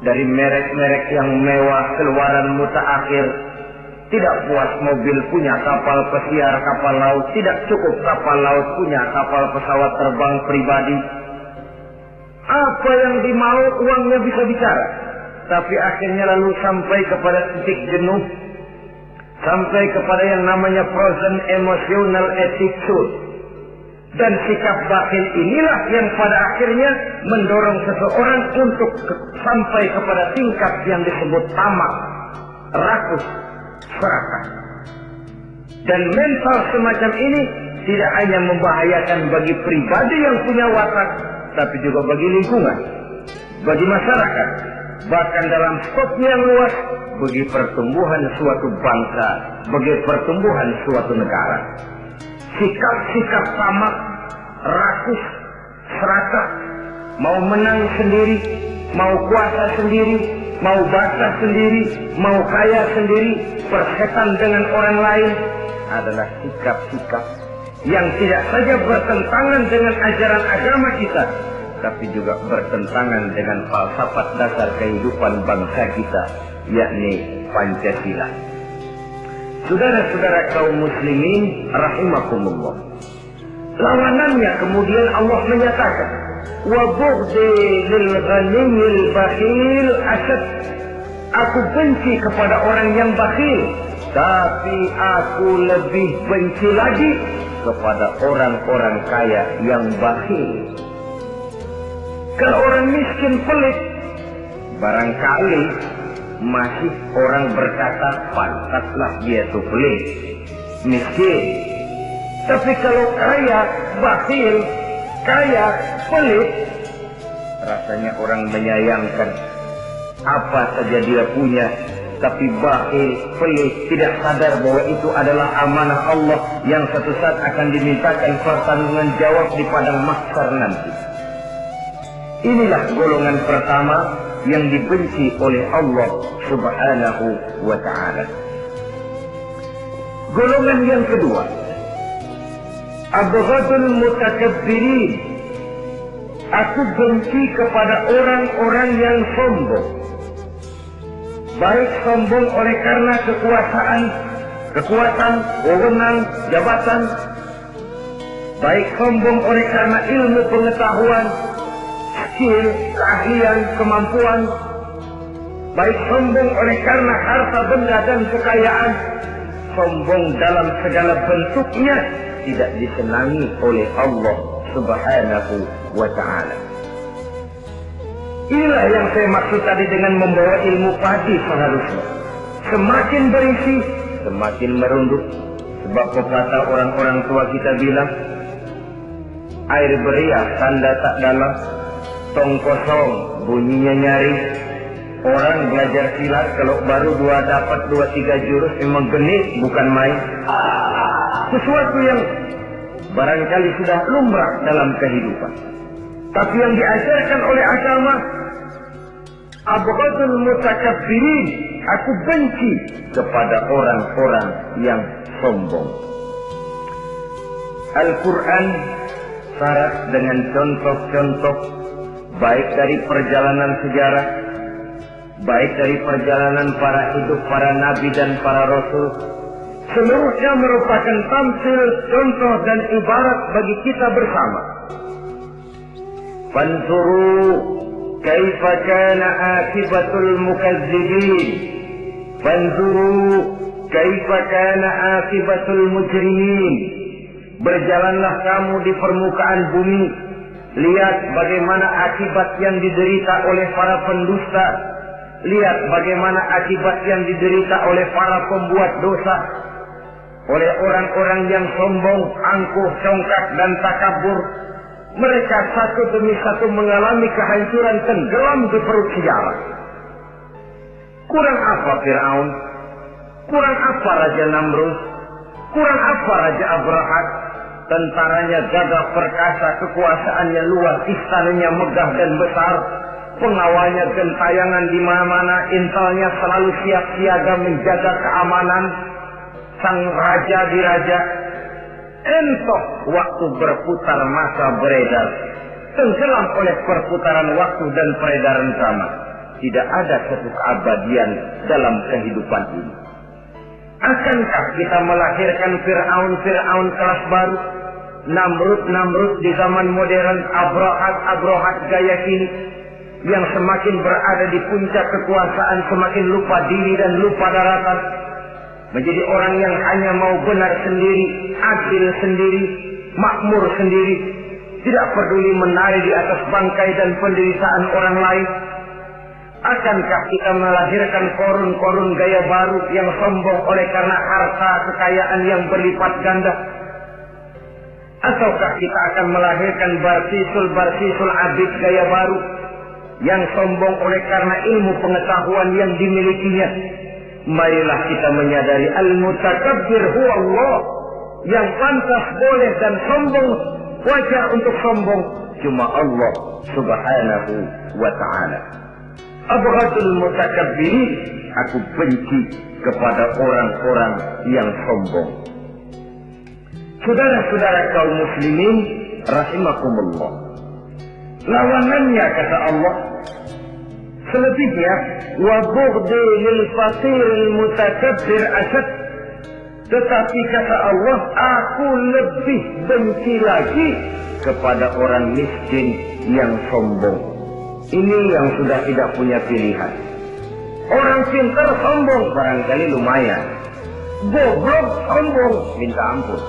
S1: dari merek-merek yang mewah, keluaran mutaakhir. Tidak puas mobil punya kapal pesiar, kapal laut, tidak cukup kapal laut punya kapal pesawat terbang pribadi. Apa yang dimau uangnya bisa bicara, tapi akhirnya lalu sampai kepada titik jenuh, sampai kepada yang namanya frozen emotional attitude. Dan sikap bakhil inilah yang pada akhirnya mendorong seseorang untuk sampai kepada tingkat yang disebut tamak, rakus, serakah. Dan mental semacam ini tidak hanya membahayakan bagi pribadi yang punya watak, tapi juga bagi lingkungan, bagi masyarakat, bahkan dalam skopnya yang luas, bagi pertumbuhan suatu bangsa, bagi pertumbuhan suatu negara. Sikap-sikap tamak, rakus, serakah, mau menang sendiri, mau kuasa sendiri, mau basah sendiri, mau kaya sendiri, persetan dengan orang lain, adalah sikap-sikap yang tidak saja bertentangan dengan ajaran agama kita, tapi juga bertentangan dengan falsafat dasar kehidupan bangsa kita, yakni Pancasila. Saudara-saudara kaum muslimin rahimakumullah, lawanannya kemudian Allah menyatakan, wa bughdi lil ghaniyil bakhil asad. Aku benci kepada orang yang bakhil, tapi aku lebih benci lagi kepada orang-orang kaya yang bakhil. Kalau orang miskin pelit, barangkali masih orang berkata pantaslah dia itu pelit, miskin. Tapi kalau kaya, bakhil, kaya, pelit, rasanya orang menyayangkan. Apa saja dia punya, tapi bakhil, pelit, tidak sadar bahwa itu adalah amanah Allah yang satu saat akan dimintakan pertanggungan jawab di padang mahsyar nanti. Inilah golongan pertama yang dibenci oleh Allah Subhanahu wa ta'ala. Golongan yang kedua, abghadul mutakabbirin. Aku benci kepada orang-orang yang sombong. Baik sombong oleh karena kekuatan, wewenang, jabatan. Baik sombong oleh karena ilmu pengetahuan, skill, keahlian, kemampuan. Baik sombong oleh karena harta benda dan kekayaan. Sombong dalam segala bentuknya tidak disenangi oleh Allah Subhanahu wa ta'ala. Inilah yang saya maksud tadi dengan membawa ilmu padi seharusnya. Semakin berisi, semakin merunduk. Sebab pepatah orang-orang tua kita bilang, air beriak tanda tak dalam, tong kosong bunyinya nyaring. Orang belajar silat kalau baru dapat 2-3 jurus memang genit, bukan main. Sesuatu yang barangkali sudah lumrah dalam kehidupan. Tapi yang diajarkan oleh agama, abghadul mutakabbirin, aku benci kepada orang-orang yang sombong. Al-Quran syarat dengan contoh-contoh baik dari perjalanan sejarah, baik dari perjalanan para hidup para nabi dan para rasul. Seluruhnya merupakan tampil, contoh dan ibarat bagi kita bersama. Fanzuru kaifa kana akibatul mukazzibin. Fanzuru kaifa kana akibatul mujrimin. Berjalanlah kamu di permukaan bumi, lihat bagaimana akibat yang diderita oleh para pendusta. Lihat bagaimana akibat yang diderita oleh para pembuat dosa, oleh orang-orang yang sombong, angkuh, congkak, dan takabur. Mereka satu demi satu mengalami kehancuran, tenggelam di perut sejarah. Kurang apa Fir'aun? Kurang apa Raja Namrud? Kurang apa Raja Abrahat? Tentaranya gagah perkasa, kekuasaannya luas, istananya megah dan besar, pengawalnya gentayangan di mana-mana, intelnya selalu siap siaga menjaga keamanan. Sang raja diraja, entok waktu berputar masa beredar, tenggelam oleh perputaran waktu dan peredaran zaman. Tidak ada satu keabadian dalam kehidupan ini. Akankah kita melahirkan Fir'aun kelas baru, Namrud di zaman modern, Abrahat gaya kini, yang semakin berada di puncak kekuasaan semakin lupa diri dan lupa daratan, menjadi orang yang hanya mau benar sendiri, adil sendiri, makmur sendiri, tidak peduli menari di atas bangkai dan penderitaan orang lain? Akankah kita melahirkan korun-korun gaya baru yang sombong oleh karena harta kekayaan yang berlipat ganda? Ataukah kita akan melahirkan barsisul abid gaya baru yang sombong oleh karena ilmu pengetahuan yang dimilikinya? Marilah kita menyadari al-mutakabbir huwa Allah. Yang pantas, boleh dan sombong, wajar untuk sombong, cuma Allah subhanahu wa ta'ala. Abghadul mutakabbirin, aku benci kepada orang-orang yang sombong. Saudara-saudara kaum muslimin rahimakumullah, lawanannya kata Allah, selebihnya wa bughdi lil faqiril mutakabbir asad. Tetapi kata Allah, aku lebih benci lagi kepada orang miskin yang sombong. Ini yang sudah tidak punya pilihan. Orang pintar sombong barangkali lumayan, goblok sombong minta ampun,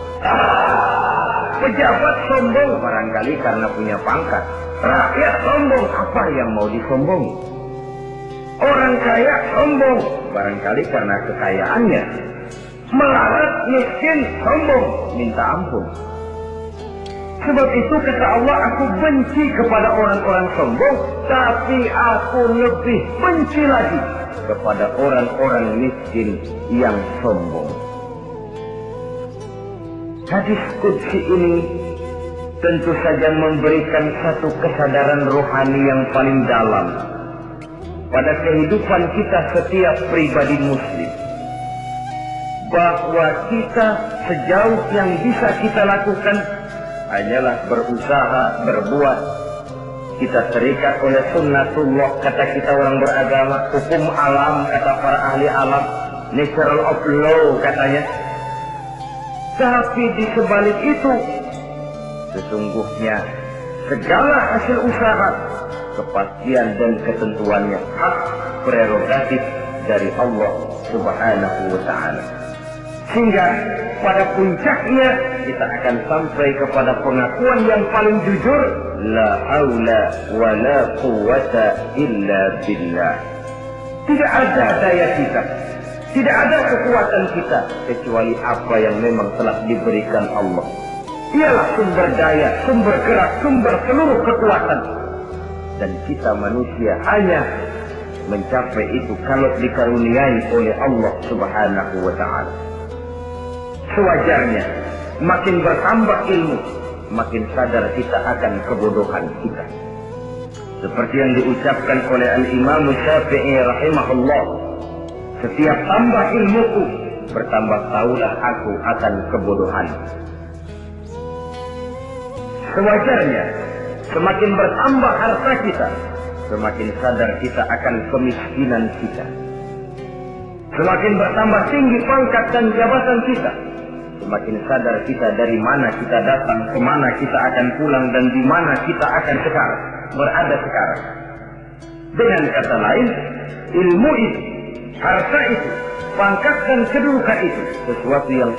S1: pejabat sombong barangkali karena punya pangkat, rakyat sombong apa yang mau disombongi, orang kaya sombong barangkali karena kekayaannya, melarat miskin sombong minta ampun. Sebab itu kata Allah, aku benci kepada orang-orang sombong, tapi aku lebih benci lagi kepada orang-orang miskin yang sombong. Hadis qudsi ini tentu saja memberikan satu kesadaran rohani yang paling dalam pada kehidupan kita setiap pribadi muslim, bahwa kita sejauh yang bisa kita lakukan hanyalah berusaha, berbuat. Kita terikat oleh sunnatullah, kata kita orang beragama, hukum alam, kata para ahli alam, natural of law katanya. Tapi di sebalik itu, sesungguhnya segala hasil usaha, kepastian dan ketentuannya hak prerogatif dari Allah subhanahu wa ta'ala. Sehingga pada puncaknya kita akan sampai kepada pengakuan yang paling jujur, la haula wa la quwwata illa billah. Tidak ada daya kita, tidak ada kekuatan kita kecuali apa yang memang telah diberikan Allah. Dialah sumber daya, sumber gerak, sumber seluruh kekuatan. Dan kita manusia hanya mencapai itu kalau dikaruniai oleh Allah subhanahu wa ta'ala. Sewajarnya, makin bertambah ilmu, makin sadar kita akan kebodohan kita. Seperti yang diucapkan oleh Al-Imam Syafi'i rahimahullah, setiap tambah ilmuku, bertambah tahulah aku akan kebodohan. Sewajarnya, semakin bertambah harta kita, semakin sadar kita akan kemiskinan kita. Semakin bertambah tinggi pangkat dan jabatan kita, semakin sadar kita dari mana kita datang, kemana kita akan pulang, dan di mana kita akan berada sekarang. Dengan kata lain, ilmu itu, harta itu, pangkat dan kedudukan itu sesuatu yang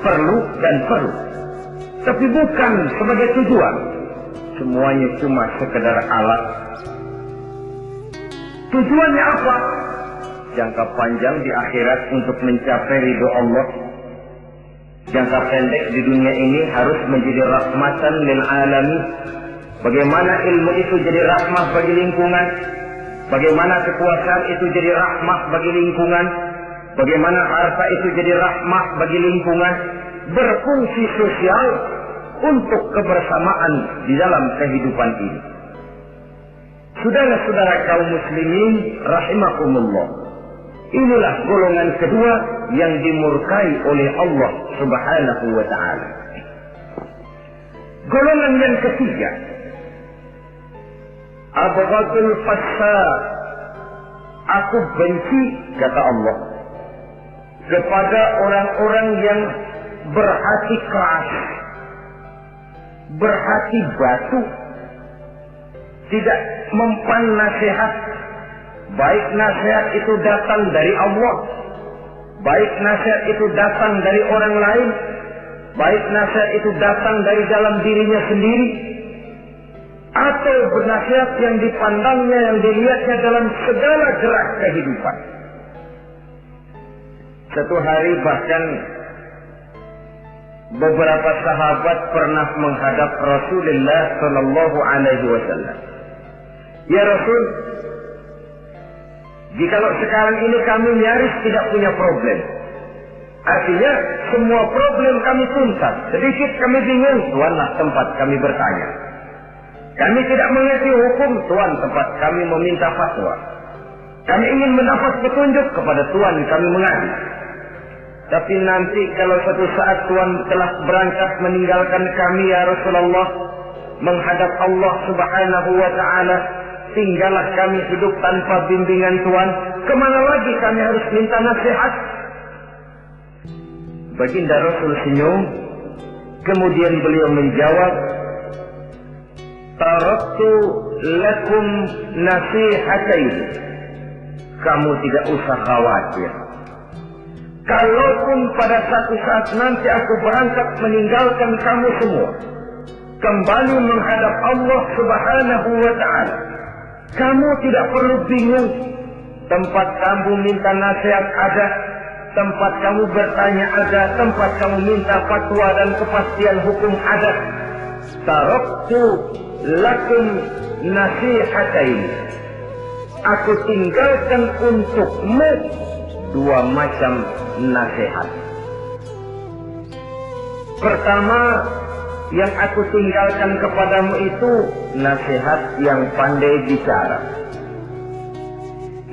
S1: perlu dan perlu. Tapi bukan sebagai tujuan. Semuanya cuma sekedar alat. Tujuannya apa? Jangka panjang di akhirat untuk mencapai ridho Allah. Jangka pendek di dunia ini harus menjadi rahmatan lil alamin. Bagaimana ilmu itu jadi rahmah bagi lingkungan, bagaimana kekuasaan itu jadi rahmah bagi lingkungan, bagaimana harta itu jadi rahmah bagi lingkungan, berfungsi sosial untuk kebersamaan di dalam kehidupan ini. Saudara-saudara kaum muslimin rahimakumullah, inilah golongan kedua yang dimurkai oleh Allah subhanahu wa ta'ala. Golongan yang ketiga, abghadul fasad, aku benci kata Allah kepada orang-orang yang berhati keras, berhati batu, tidak mempan nasihat, baik nasihat itu datang dari Allah, baik nasihat itu datang dari orang lain, baik nasihat itu datang dari dalam dirinya sendiri, atau bernasihat yang dipandangnya, yang dilihatnya dalam segala gerak kehidupan. Satu hari bahkan beberapa sahabat pernah menghadap Rasulullah Sallallahu Alaihi Wasallam. Ya Rasul, jikalau sekarang ini kami nyaris tidak punya problem, artinya semua problem kami tuntas, sedikit kami bingung, Tuanlah tempat kami bertanya. Kami tidak mengerti hukum, Tuan tempat kami meminta fatwa. Kami ingin mendapat petunjuk, kepada Tuan kami mengadu. Tapi nanti kalau suatu saat Tuan telah berangkat meninggalkan kami ya Rasulullah, menghadap Allah Subhanahu wa Ta'ala, tinggallah kami hidup tanpa bimbingan Tuan, kemana lagi kami harus minta nasihat? Baginda Rasul senyum, kemudian beliau menjawab, taraktu lakum nasihatain. Kamu tidak usah khawatir. Kalaupun pada satu saat nanti aku berangkat meninggalkan kamu semua, kembali menghadap Allah Subhanahu wa Ta'ala, kamu tidak perlu bingung. Tempat kamu minta nasihat ada, tempat kamu bertanya ada, tempat kamu minta fatwa dan kepastian hukum ada. Taraktu lakum nasihatain. Aku tinggalkan untukmu dua macam nasihat. Pertama, yang aku tinggalkan kepadamu itu nasihat yang pandai bicara.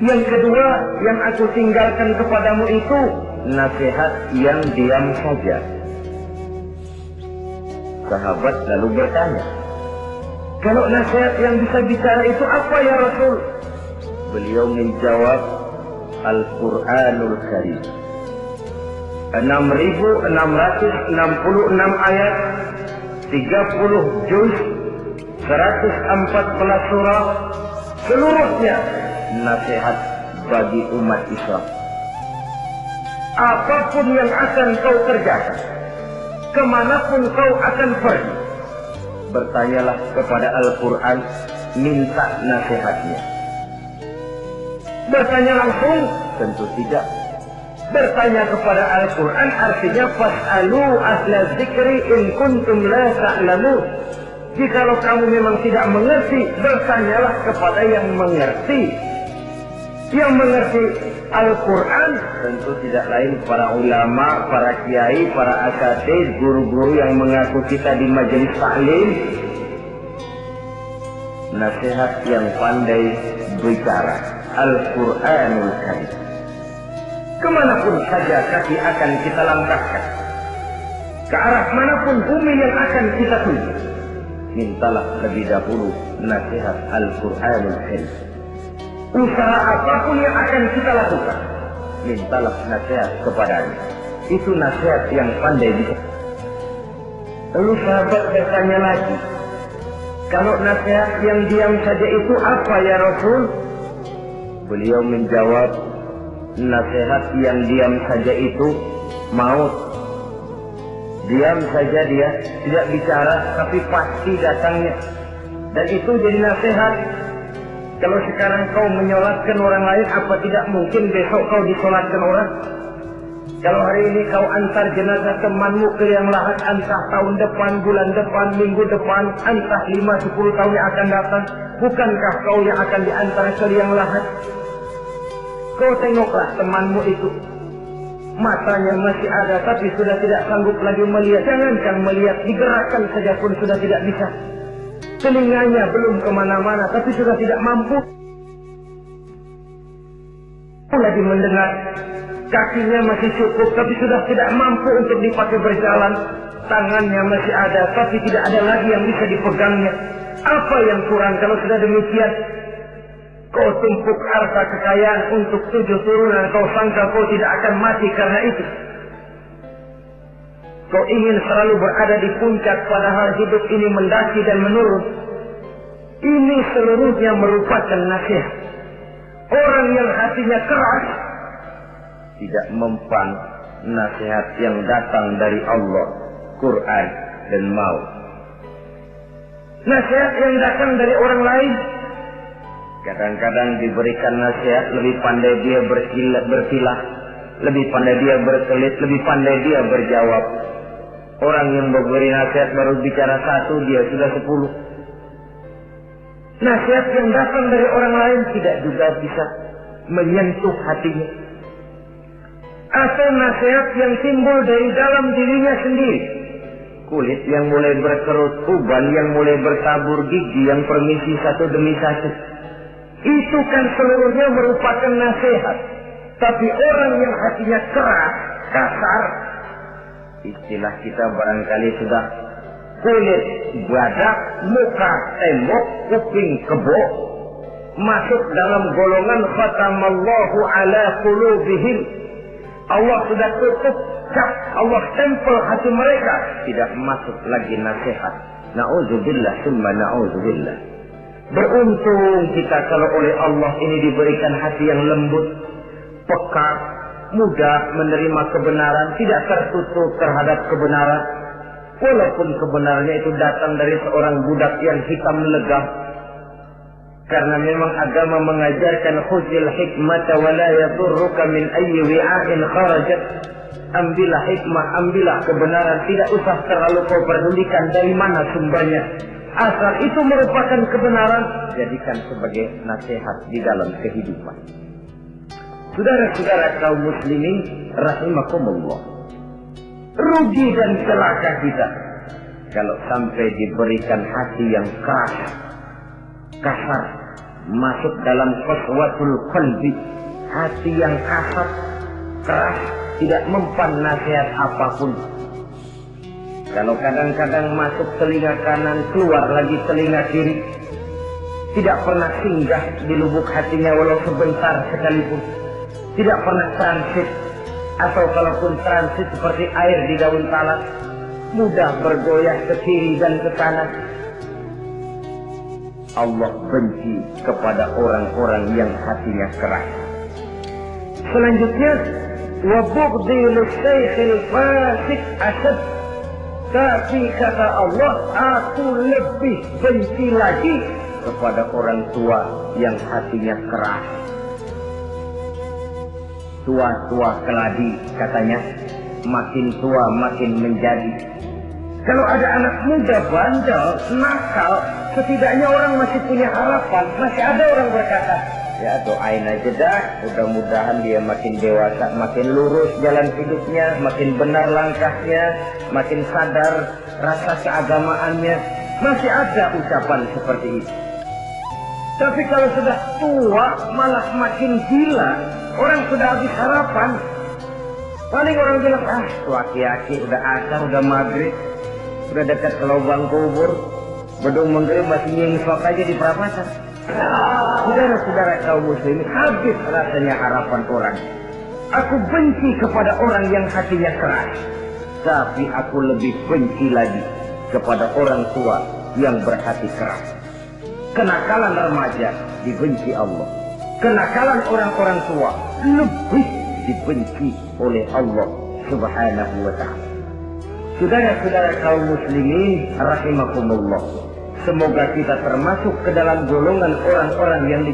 S1: Yang kedua, yang aku tinggalkan kepadamu itu nasihat yang diam saja. Sahabat lalu bertanya, kalau nasihat yang bisa bicara itu apa ya Rasul? Beliau menjawab, Al-Quranul Karim. 6.666 ayat, 30 juz, 114 surah, seluruhnya nasihat bagi umat Islam. Apapun yang akan kau kerjakan, kemanapun kau akan pergi, bertanyalah kepada Al-Quran, minta nasihatnya. Bertanya langsung? Tentu tidak. Bertanya kepada Al-Quran artinya fas'alu ahla dzikri in kuntum la ta'lamun. Jikalau kamu memang tidak mengerti, bertanyalah kepada yang mengerti. Yang mengerti Al-Quran tentu tidak lain para ulama, para kiai, para asatidz, guru-guru yang mengaku kita di majelis taklim. Nasihat yang pandai bicara, Al-Quranul Karim. Kemanapun saja kaki akan kita langkahkan, ke arah manapun bumi yang akan kita tuju, mintalah lebih dahulu nasihat Al-Quranul Karim. Usaha apapun yang akan kita lakukan, mintalah nasihat kepadanya. Itu nasihat yang pandai bicara. Lalu sahabat bertanya lagi, kalau nasihat yang diam saja itu apa ya Rasul? Beliau menjawab, nasihat yang diam saja itu maut. Diam saja dia, tidak bicara, tapi pasti datangnya. Dan itu jadi nasihat. Kalau sekarang kau menyolatkan orang lain, apa tidak mungkin besok kau disolatkan orang? Kalau hari ini kau antar jenazah temanmu ke liang lahat, entah tahun depan, bulan depan, minggu depan, entah 5-10 tahun yang akan datang, bukankah kau yang akan diantar ke liang lahat? Kau tengoklah temanmu itu, matanya masih ada tapi sudah tidak sanggup lagi melihat. Jangankan melihat, digerakkan saja pun sudah tidak bisa. Telinganya belum kemana-mana tapi sudah tidak mampu lagi mendengar. Kakinya masih cukup tapi sudah tidak mampu untuk dipakai berjalan. Tangannya masih ada tapi tidak ada lagi yang bisa dipegangnya. Apa yang kurang kalau sudah demikian? Kau tumpuk harta kekayaan untuk 7 turunan, kau sangka kau tidak akan mati karena itu. Kau ingin selalu berada di puncak padahal hidup ini mendaki dan menurun. Ini seluruhnya merupakan nasihat. Orang yang hatinya keras, tidak mempan nasihat yang datang dari Allah, Quran dan mau. Nasihat yang datang dari orang lain, kadang-kadang diberikan nasihat, lebih pandai dia berkilah, lebih pandai dia berkelit, lebih pandai dia berjawab. Orang yang memberi nasihat baru bicara satu, dia sudah 10. Nasihat yang datang dari orang lain tidak juga bisa menyentuh hatinya. Atau nasihat yang timbul dari dalam dirinya sendiri. Kulit yang mulai berkerut, uban yang mulai bertabur, gigi yang permisi satu demi satu. Itu kan seluruhnya merupakan nasihat. Tapi orang yang hatinya keras, kasar, istilah kita barangkali sudah kulit badak, muka tembok, kuping kebo, masuk dalam golongan khatamallahu ala qulubihim. Allah sudah tutup cap, Allah tempel hati mereka, tidak masuk lagi nasihat. Na'udzubillah summa na'udzubillah. Beruntung kita kalau oleh Allah ini diberikan hati yang lembut, peka, mudah menerima kebenaran, tidak tertutup terhadap kebenaran. Walaupun kebenarannya itu datang dari seorang budak yang hitam legam. Karena memang agama mengajarkan khuzil hikmata wa la yadurruka min ayyi wi'ain kharajat. Ambillah hikmah, ambillah kebenaran, tidak usah terlalu kau pedulikan dari mana sumbernya. Asal itu merupakan kebenaran, jadikan sebagai nasihat di dalam kehidupan. Saudara-saudara kaum muslimin rahimakumullah, rugi dan celaka kita kalau sampai diberikan hati yang keras, kasar, masuk dalam qaswatul qalbi, hati yang kasar, keras, tidak mempan nasihat apapun. Kalau kadang-kadang masuk telinga kanan, keluar lagi telinga kiri, tidak pernah singgah di lubuk hatinya walau sebentar sekalipun, tidak pernah transit, atau kalaupun transit seperti air di daun talas, mudah bergoyah ke kiri dan ke kanan. Allah benci kepada orang-orang yang hatinya keras. Selanjutnya, wa bughdil syaikhil fasik asad. Tapi kata Allah, aku lebih benci lagi kepada orang tua yang hatinya keras. Tua-tua keladi katanya, makin tua makin menjadi. Kalau ada anak muda bandel, nakal, setidaknya orang masih punya harapan. Masih ada orang berkata, ya doain aja dah, mudah-mudahan dia makin dewasa, makin lurus jalan hidupnya, makin benar langkahnya, makin sadar rasa keagamaannya. Masih ada ucapan seperti itu. Tapi kalau sudah tua malah makin gila, orang sudah habis harapan. Paling orang bilang, tua aki-aki, udah asar, udah maghrib, udah dekat ke lubang kubur, bedung maghrib masih nyingsok aja di perapatan. Saudara-saudara kaum muslimin, habis rasanya harapan orang. Aku benci kepada orang yang hatinya keras, tapi aku lebih benci lagi kepada orang tua yang berhati keras. Kenakalan remaja dibenci Allah, kenakalan orang-orang tua lebih dibenci oleh Allah Subhanahu wa ta'ala. Saudara-saudara kaum muslimin rahimakumullah, semoga kita termasuk ke dalam golongan orang-orang yang